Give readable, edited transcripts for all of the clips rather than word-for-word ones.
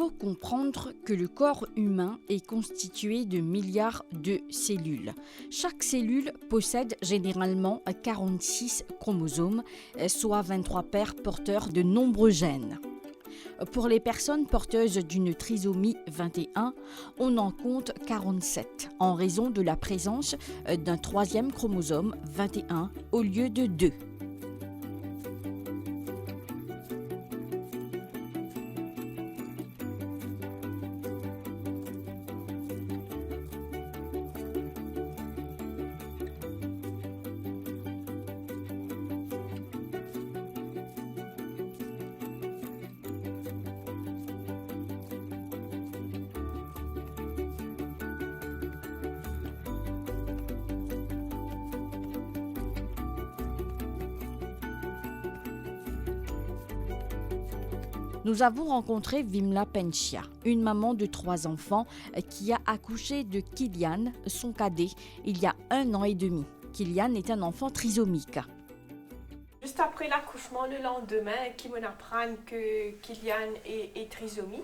faut comprendre que le corps humain est constitué de milliards de cellules. Chaque cellule possède généralement 46 chromosomes, soit 23 paires porteurs de nombreux gènes. Pour les personnes porteuses d'une trisomie 21, on en compte 47 en raison de la présence d'un troisième chromosome 21 au lieu de 2. Nous avons rencontré Vimla Penchia, une maman de 3 enfants qui a accouché de Kylian, son cadet, il y a 1 an et demi. Kylian est un enfant trisomique. Juste après l'accouchement, le lendemain, qui m'apprend que Kylian est trisomie,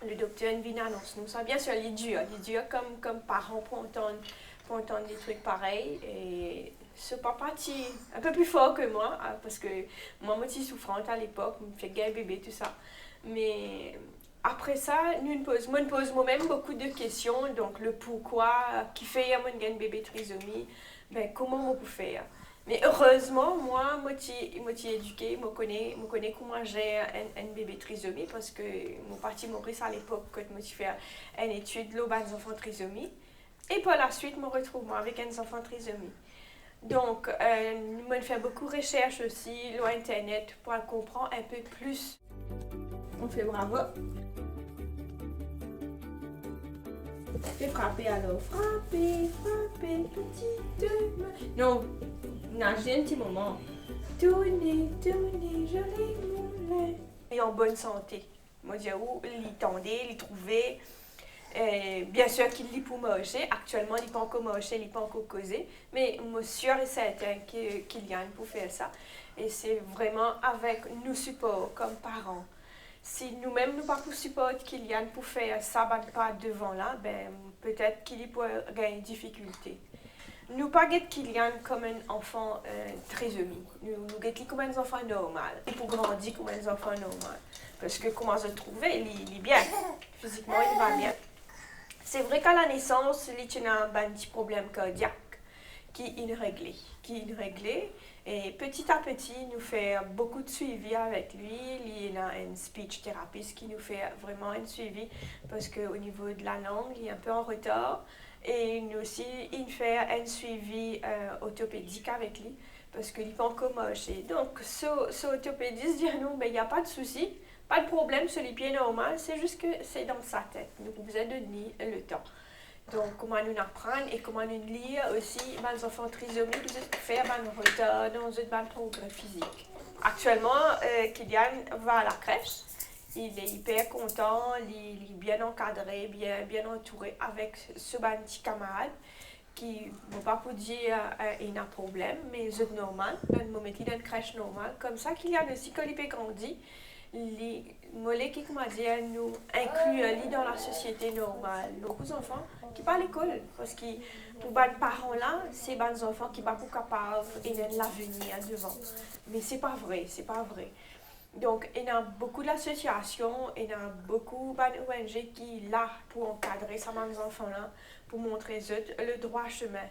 le docteur vient annoncer nous ça. Bien sûr, il est dur comme parent pour entendre des trucs pareils. Et ce papa est un peu plus fort que moi, parce que moi, je suis souffrante à l'époque, je me fais gay bébé, tout ça. Mais après ça, je me pose moi-même beaucoup de questions. Donc, le pourquoi, qui fait un bébé trisomie, comment on peut faire. Mais heureusement, moi, je suis éduquée, je connais comment j'ai un bébé trisomie parce que mon parti Maurice à l'époque, quand je suis fait une étude de enfants trisomie. Et par la suite, je me retrouve avec un enfant trisomie. Donc, je fais beaucoup de recherches aussi sur Internet pour comprendre un peu plus. On fait bravo. Fais frapper alors. Frapper, petite main. Non, nager un petit moment. Tournez, joli moulin. Et en bonne santé. Moi, je dis où il tendait, il trouvait. Bien sûr qu'il lit pour manger. Actuellement, il n'est pas encore mangé, il n'est pas encore causé. Mais je suis sûre et certain qu'il y a pour faire ça. Et c'est vraiment avec nos supports comme parents. Si nous-mêmes nous pas pour support Kylian pour faire ça, pas devant là, peut-être qu'il pourrait gagner une difficulté. Nous pas guetter Kylian comme un enfant trisomie. Nous guetter comme un enfant normal. Et pour grandir comme un enfant normal. Parce que comment se trouver, il est bien. Physiquement, il va bien. C'est vrai qu'à la naissance, il a un petit problème cardiaque qui est réglé. Et petit à petit, nous fait beaucoup de suivi avec lui. Il a un speech thérapeute qui nous fait vraiment un suivi parce qu'au niveau de la langue, il est un peu en retard. Et nous aussi, il fait un suivi orthopédique avec lui parce qu'il n'est pas encore marché. Donc, ce orthopédiste dit non, il n'y a pas de souci, pas de problème sur les pieds normaux, c'est juste que c'est dans sa tête. Nous vous avez donné le temps. Donc, comment nous apprendre et comment nous lire aussi les enfants trisomiques, pour faire un retard dans un progrès physique. Actuellement, Kylian va à la crèche. Il est hyper content, il est bien encadré, bien entouré avec ce petit camarade qui ne va pas pour dire qu'il a un problème, mais c'est normal. Dans le moment il est dans une crèche normale. Comme ça, Kylian aussi, quand il peut grandir, les mollets qui nous incluent dans la société normale. Beaucoup d'enfants qui parlent à l'école, parce que pour les parents là, c'est des enfants qui ne sont pas capables et de l'avenir devant. Mais c'est pas vrai. Donc, il y a beaucoup d'associations, il y a beaucoup d'ONG qui sont là pour encadrer ces enfants là, pour montrer le droit chemin.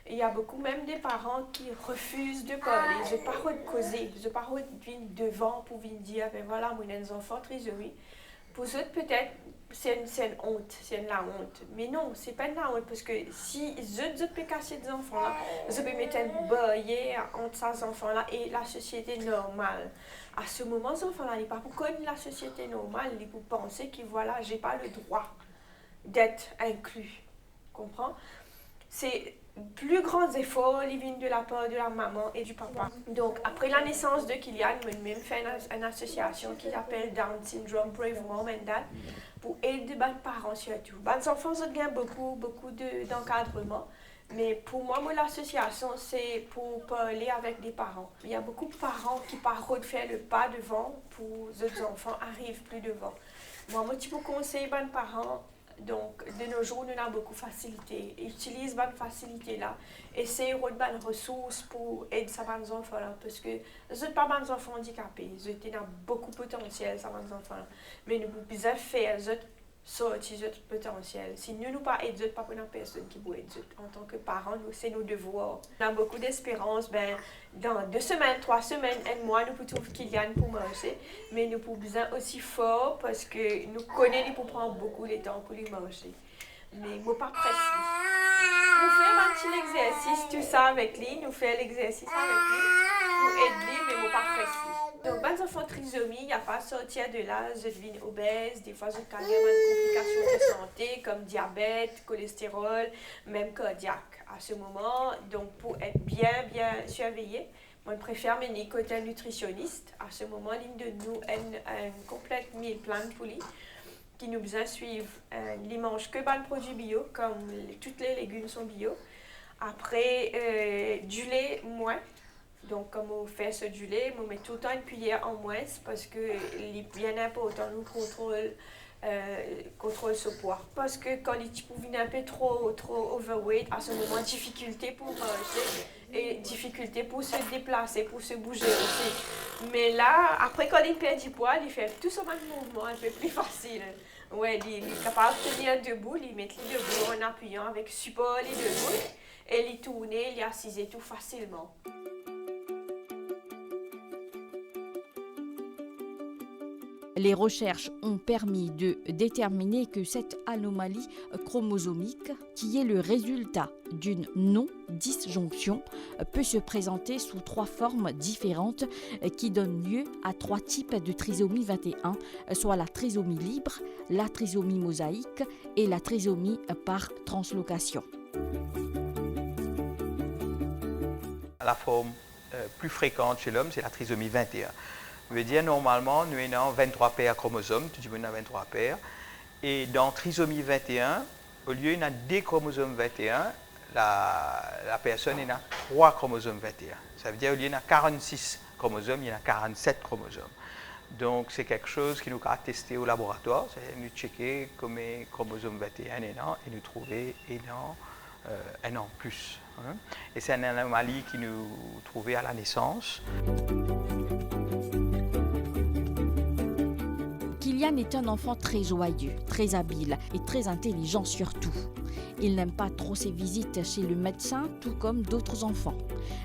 Il y a beaucoup même des parents qui refusent de parler, de pas de causer, de pas de venir devant pour venir dire, voilà, moi j'ai un enfant trisomie. Pour eux, peut-être, c'est une honte, c'est la honte. Mais non, c'est pas de la honte, parce que si eux peuvent casser des enfants-là, ils peuvent mettre une barrière entre ces enfants-là et la société normale. À ce moment, ces enfants-là, ils ne sont pas pour connaître la société normale, ils pour penser que voilà, j'ai pas le droit d'être inclus. Comprends? C'est plus grands efforts, ils viennent de la part de la maman et du papa. Donc, après la naissance de Kylian, je même fait une association qui s'appelle Down Syndrome Brave Mom and Dad pour aider les parents surtout. Les enfants ont beaucoup d'encadrement, mais pour moi, l'association, c'est pour parler avec des parents. Il y a beaucoup de parents qui partent faire le pas devant pour que les enfants arrivent plus devant. Moi, je peux conseiller aux parents. Donc, de nos jours, nous avons beaucoup de facilité. Utilise cette facilité-là. Essayez de trouver des ressources pour aider ces enfants. Parce que les autres pas des enfants handicapés. Ils ont beaucoup de potentiel, ces enfants. Mais nous pouvons bien faire les autres sortir notre potentiel. Si nous ne pas aider, pas pour personne qui peut aider. En tant que parents, c'est nos devoirs. On a beaucoup d'espérance. Dans 2 semaines, 3 semaines, un mois, nous pouvons trouver qu'il gagne pour manger. Mais nous pouvons besoin aussi fort parce que nous connaissons pour prendre beaucoup de temps pour lui manger. Mais nous ne pas pressés. Nous faisons un petit exercice, tout ça avec lui. Nous faisons l'exercice avec lui. Nous aidons, mais nous ne pas pressés. Donc, les enfants trisomie, il n'y a pas à sortir de là, ils deviennent obèses, des fois, ils ont des complications de santé comme diabète, cholestérol, même cardiaque à ce moment. Donc, pour être bien surveillé, moi, je préfère mener côté nutritionniste. À ce moment, l'une de nous a une complète meal plan pour lui, qui nous besoin suivre. Il mange que des produits bio, comme tous les légumes sont bio. Après, du lait, moins. Donc, comme on fait ce du lait, on met tout le temps une cuillère en moins parce que c'est bien important, nous contrôle ce poids. Parce que quand les types viennent un peu trop overweight, à ce moment, difficulté pour manger et difficulté pour se déplacer, pour se bouger aussi. Mais là, après, quand il perd du poids, il fait tout ce même mouvement un peu plus facile. Ouais, il est capable de tenir debout, il met les debout en appuyant avec support les debout et il tourne, il assise tout facilement. Les recherches ont permis de déterminer que cette anomalie chromosomique, qui est le résultat d'une non-disjonction, peut se présenter sous 3 formes différentes qui donnent lieu à 3 types de trisomie 21, soit la trisomie libre, la trisomie mosaïque et la trisomie par translocation. La forme plus fréquente chez l'homme, c'est la trisomie 21. Ça veut dire normalement, nous avons 23 paires chromosomes, tout le monde a 23 paires. Et dans trisomie 21, au lieu de 2 chromosomes 21, la personne a 3 chromosomes 21. Ça veut dire au lieu de 46 chromosomes, il y en a 47 chromosomes. Donc c'est quelque chose qui nous a testé au laboratoire, c'est nous checker comme chromosome 21 est là et nous trouver un an plus. Hein. Et c'est une anomalie qui nous trouvait à la naissance. Kylian est un enfant très joyeux, très habile et très intelligent surtout. Il n'aime pas trop ses visites chez le médecin, tout comme d'autres enfants.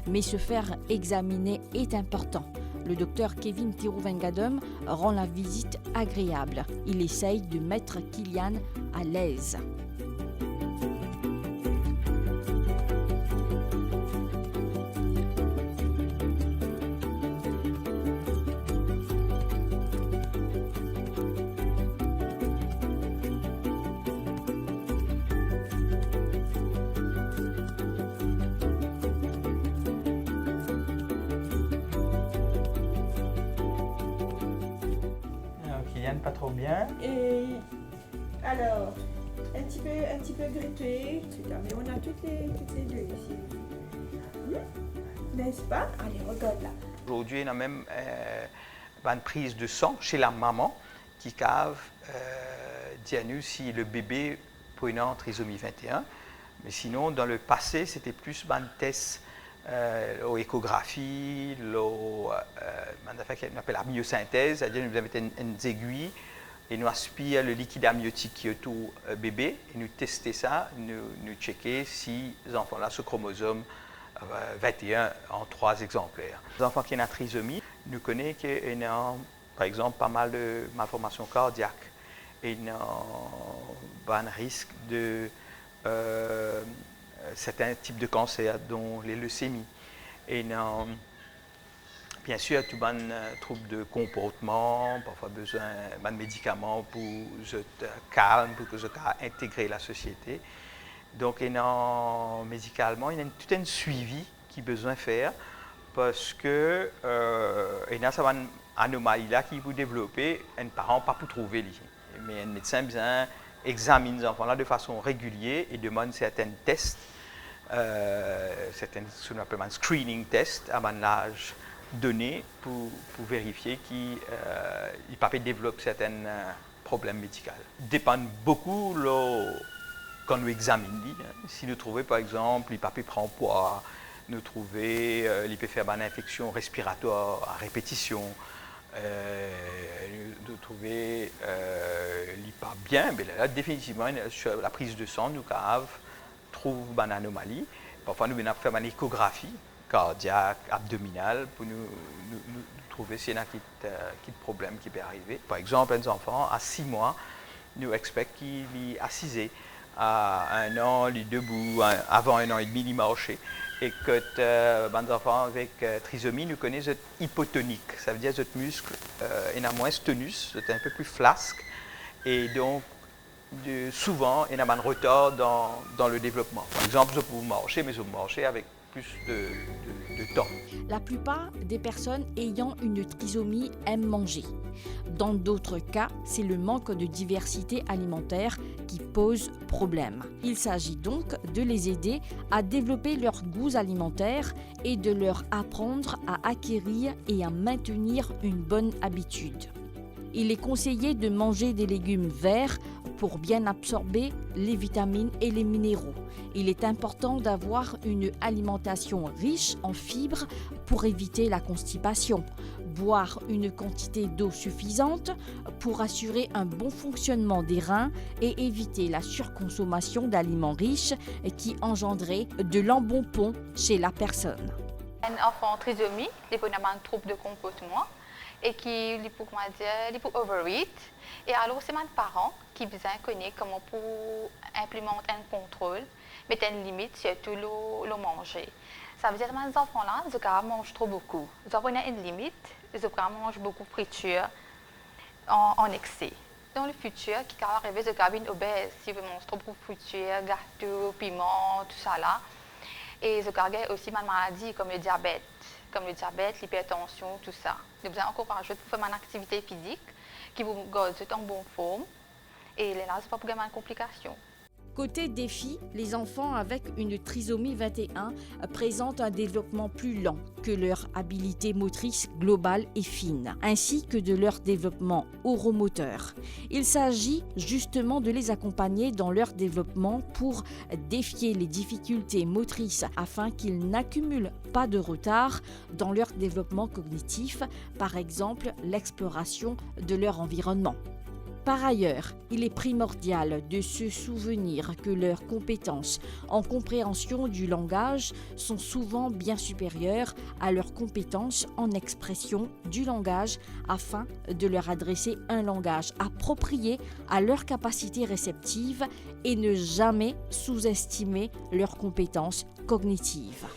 Mais se faire examiner est important. Le docteur Kevin Tirouvengadum rend la visite agréable. Il essaye de mettre Kylian à l'aise. Kylian pas trop bien. Et alors, un petit peu grippé, mais on a toutes les deux ici. N'est-ce pas? Allez, regarde là. Aujourd'hui, on a même une prise de sang chez la maman qui cave dire si le bébé peut avoir trisomie 21. Mais sinon, dans le passé, c'était plus un test aux échographies, on appelle la myosynthèse, c'est-à-dire nous mettons une aiguille et nous aspirons le liquide amniotique qui est autour bébé et nous testons ça, nous checkons si les enfants là ce chromosome 21 en 3 exemplaires. Les enfants qui ont la trisomie, nous connaissons qu'ils ont par exemple pas mal de malformations cardiaques et ils ont un risque de certains types de cancers, dont les leucémies. Et bien sûr, tout le monde trouble de comportement, parfois besoin de médicaments pour se calmer, pour que se intégrer la société. Donc, médicalement, il y a tout un suivi qui est besoin de faire parce que il y a une anomalie là qui vous développer, un parent pas pour trouver. Mais un médecin besoin examine les enfants là de façon régulière et demande certains tests, ce qu'on appelle un screening test à un âge donné pour vérifier qu'il ne peut pas développer certains problème médical. Dépend beaucoup quand nous examinons. Si nous trouvons par exemple, il ne peut prendre poids, nous trouvons il peut faire une infection respiratoire à répétition, nous trouvons il n'est pas bien, mais là définitivement sur la prise de sang, nous trouvons une anomalie. Parfois nous avons fait une échographie cardiaque, abdominale pour nous trouver s'il y a un problème qui peut arriver. Par exemple, un enfant à 6 mois, nous expectons qu'il est assis. À 1 an, il est debout, avant 1 an et demi, il marchait. Et que les enfants avec trisomie, nous connaissons hypotonique. Ça veut dire que notre muscle est moins tonus, c'est un peu plus flasque. Et donc, souvent, il y a un retard dans le développement. Par exemple, je peux marcher, mais je peux marcher avec plus de temps. La plupart des personnes ayant une trisomie aiment manger. Dans d'autres cas, c'est le manque de diversité alimentaire qui pose problème. Il s'agit donc de les aider à développer leurs goûts alimentaires et de leur apprendre à acquérir et à maintenir une bonne habitude. Il est conseillé de manger des légumes verts pour bien absorber les vitamines et les minéraux. Il est important d'avoir une alimentation riche en fibres pour éviter la constipation. Boire une quantité d'eau suffisante pour assurer un bon fonctionnement des reins et éviter la surconsommation d'aliments riches qui engendraient de l'embonpoint chez la personne. Un enfant trisomie, il peut avoir un trouble de comportement et qui peut overeat. Et alors, c'est mes parents qui besoin de connaître comment pour implémenter un contrôle, mettre une limite surtout le manger. Ça veut dire que mes enfants-là, ils mangent trop beaucoup. Ils ont une limite, ils mangent beaucoup de friture en excès. Dans le futur, qui va arriver, ils ont une obèse, ils mangent trop de friture, gâteaux, piment, tout ça là. Et ils ont aussi des maladies comme le diabète, l'hypertension, tout ça. Ils ont besoin encore rajouter pour faire une activité physique qui vous garde en bonne forme et là, c'est pas pour gagner une complication. Côté défi, les enfants avec une trisomie 21 présentent un développement plus lent que leur habilité motrice globale et fine, ainsi que de leur développement oromoteur. Il s'agit justement de les accompagner dans leur développement pour défier les difficultés motrices afin qu'ils n'accumulent pas de retard dans leur développement cognitif, par exemple l'exploration de leur environnement. Par ailleurs, il est primordial de se souvenir que leurs compétences en compréhension du langage sont souvent bien supérieures à leurs compétences en expression du langage afin de leur adresser un langage approprié à leurs capacités réceptives et ne jamais sous-estimer leurs compétences cognitives.